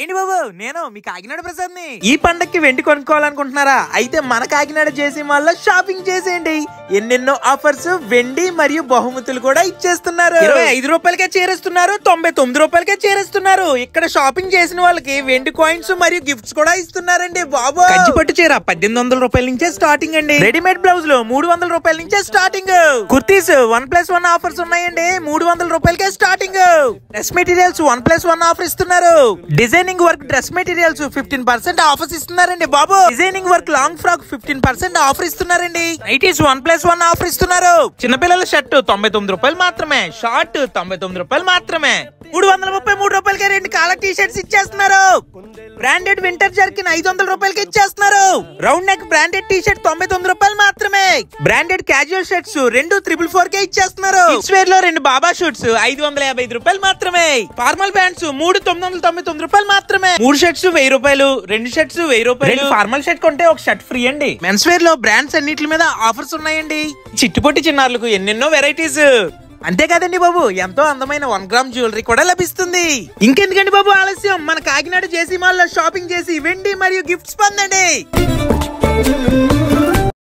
ఏంటి బాబు, నేను మీ కాకినాడ ప్రసాద్ ని. ఈ పండక్కి వెండి కొనుక్కోవాలనుకుంటున్నారా? అయితే మన కాకినాడ జేసీ మాల్ లో షాపింగ్ చేసేయండి. ఎన్నెన్నో ఆఫర్స్, వెండి మరియు బహుమతులు కూడా ఇచ్చేస్తున్నారు. 25 రూపాయలకే చేరేస్తున్నారు, 99 రూపాయలకే చేరేస్తున్నారు. ఇక్కడ షాపింగ్ చేసిన వాళ్ళకి వెండి కాయిన్స్ మరియు గిఫ్ట్స్ కూడా ఇస్తున్నారండి బాబు. కంచిపట్టు చీర 1800 రూపాయల నుంచే స్టార్టింగ్ అండి. రెడీమేడ్ బ్లౌజ్ లో 300 రూపాయల నుంచే స్టార్టింగ్. కుర్తీస్ 1+1 ఆఫర్స్ ఉన్నాయండి, 300 రూపాయలకే స్టార్టింగ్. డ్రెస్ మెటీరియల్స్ 1+1 ఆఫర్ ఇస్తున్నారు. Designing work dress materials 15% offers ఇస్తున్నారండి బాబు. Designing work long frock 15% offer ఇస్తున్నారండి. నైటీస్ 1+1 ఆఫర్ ఇస్తున్నారు. చిన్నపిల్లల షర్ట్ 99 రూపాయలు మాత్రమే, షార్ట్ 99 రూపాయలు మాత్రమే. 333 రూపాయలకి 2 కాలర్ టీ షర్ట్స్ ఇచ్చేస్తున్నారు. బ్రాండెడ్ వింటర్ జర్కిన్ 500 రూపాయలకి ఇచ్చేస్తున్నారు. Round neck branded T shirt 99 రూపాయలు మాత్రమే. బ్రాండెడ్ క్యాజువల్ షర్ట్స్ 2 444 ఇచ్చేస్తున్నారు. కిడ్స్ వేర్ లో 2 బాబా షూట్స్ 555 రూపాయలు మాత్రమే. ఫార్మల్ ప్యాంట్స్ 3 999 రూపాయలు మాత్రమే. 3 షర్ట్స్ 1000 రూపాయలు, 2 షర్ట్స్ 1000 రూపాయలు. ఫార్మల్ షర్ట్ కొంటే ఒక షర్ట్ ఫ్రీ అండి. మెన్స్ వేర్ లో బ్రాండ్స్ అన్నిటి మీద ఆఫర్స్ ఉన్నాయండి. చిట్టుపొట్టి చిన్నారులకు ఎన్నెన్నో వెరైటీస్. అంతే కదండి బాబు, ఎంతో అందమైన 1 గ్రామ్ జ్యువెలరీ కూడా లభిస్తుంది. ఇంకెందుకండి బాబు ఆలస్యం, మన కాకినాడ జేసీ మాల్ లో షాపింగ్ చేసి వెండి మరియు గిఫ్ట్స్ పొందండి.